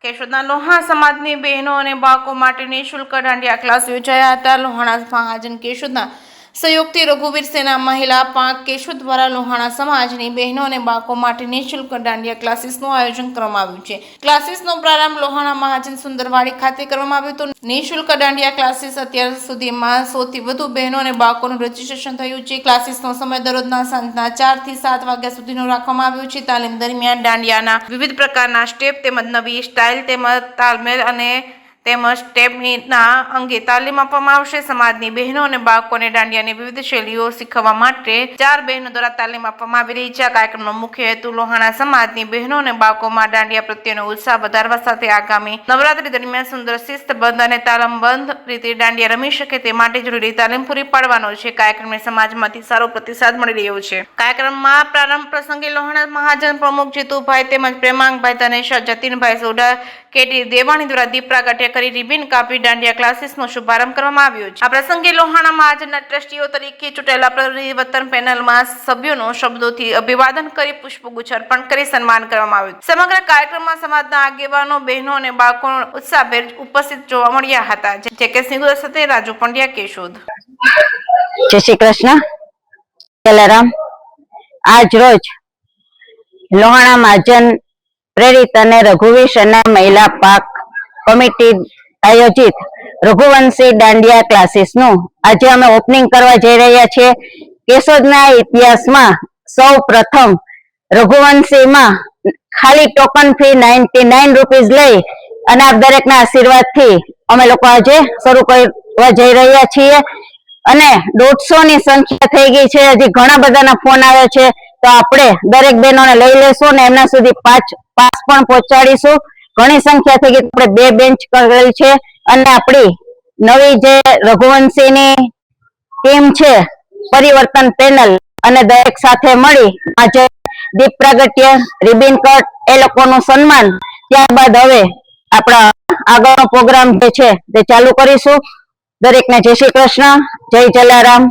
કેશોદના લોહાણા સમાજની બહેનો અને બાળકો માટે નિઃશુલ્ક દાંડિયા ક્લાસ યોજાયા હતા। લોહાણા મહાજન કેશોદના સહયોગથી રઘુવીર સેના મહિલા પાંખ કેશોદ દ્વારા લોહાણા સમાજની બહેનો અને બાળકો માટે નિઃશુલ્ક દાંડિયા ક્લાસીસનું આયોજન કરવામાં આવ્યું છે। ક્લાસીસનો પ્રારંભ લોહાણા મહાજન સુંદરવાડી ખાતે કરવામાં આવ્યો હતો। નિઃશુલ્ક દાંડિયા ક્લાસીસ અત્યાર સુધીમાં 100 થી વધુ બહેનો અને બાળકોનું રજીસ્ટ્રેશન થયું છે। ક્લાસીસનો સમય દરરોજના સાંજના 4 થી 7 વાગ્યા સુધીનો રાખવામાં આવ્યો છે। તાલીમ દરમિયાન દાંડિયાના વિવિધ પ્રકારના સ્ટેપ તેમજ નવી સ્ટાઇલ તેમજ તાલમેલ અને તેમજ સ્ટેપના અંગે તાલીમ આપવામાં આવશે। સમાજની બહેનો અને બાળકોને દાંડિયાની વિવિધ શૈલીઓ શીખવવા માટે 4 બહેનો દ્વારા તાલીમ આપવામાં આવી રહી છે। આ કાર્યક્રમનો મુખ્ય હેતુ લોહાણા સમાજની બહેનો અને બાળકોમાં દાંડિયા પ્રત્યેનો ઉત્સાહ વધારવા સાથે આગામી નવરાત્રી દરમિયાન સુંદર શિસ્તબદ્ધ અને તાલમબદ્ધ રીતે દાંડિયા રમી શકે તે માટે જરૂરી તાલીમ પૂરી પાડવાનો છે। કાર્યક્રમને સમાજમાંથી સારો પ્રતિસાદ મળી રહ્યો છે। કાર્યક્રમમાં પ્રારંભ પ્રસંગે લોહાણા મહાજન પ્રમુખ જીતુભાઈ તેમજ પ્રેમાંગભાઈ ધનેશા જતીનભાઈ સોઢા કેટી દેવાણી દ્વારા દીપ પ્રાગટ્ય કરી રિબિન કાપી દાંડિયા ક્લાસીસનો શુભારંભ કરવામાં આવ્યો છે। આ પ્રસંગે લોહાણા મહાજનના ટ્રસ્ટીઓ તરીકે ચૂંટાયેલા પરિવર્તન પેનલમાં સભ્યોનો શબ્દોથી અભિવાદન કરી પુષ્પગુચ્છ અર્પણ કરી સન્માન કરવામાં આવ્યું। સમગ્ર કાર્યક્રમમાં સમાજના આગેવાનો બહેનો અને બાળકો ઉત્સાહભેર ઉપસ્થિત જોવા મળ્યા હતા। જે કે સિંધુ સાથે રાજુ પંડ્યા કેશોદ। જય શ્રી કૃષ્ણ જલારામ। આજ રોજ લોહાણા મહાજન પ્રેરિત અને રઘુવીર સેના મહિલા પાંખ કમિટી આયોજિત રઘુવંશી દાંડિયા ક્લાસીસનું આજે અમે ઓપનિંગ કરવા જઈ રહ્યા છીએ। કેશોદના ઇતિહાસમાં સૌ પ્રથમ રઘુવંશીમાં ખાલી ટોકન ફી 99 રૂપીસ લઈ અને આપ દરેકના આશીર્વાદથી અમે લોકો આજે શરૂ કરવા જઈ રહ્યા છીએ અને 150 ની સંખ્યા થઈ ગઈ છે। હજી ઘણા બધાના ફોન આવે છે તો આપણે દરેક બહેનોને લઈ લેશું અને એમના સુધી પાસ પણ પહોંચાડીશું। ઘણી સંખ્યા થઈ ગઈ, આપણે 2 બેન્ચ કરેલ છે અને આપણી નવી જે રઘુવંશીની ટીમ છે પરિવર્તન પેનલ અને દરેક સાથે મળી આજે દીપ પ્રાગટ્ય રિબિન કટ એ લોકોનું સન્માન, ત્યારબાદ હવે આપણા આગળનો પ્રોગ્રામ જે છે તે ચાલુ કરીશું। દરેકને જય શ્રી કૃષ્ણ, જય જલારામ।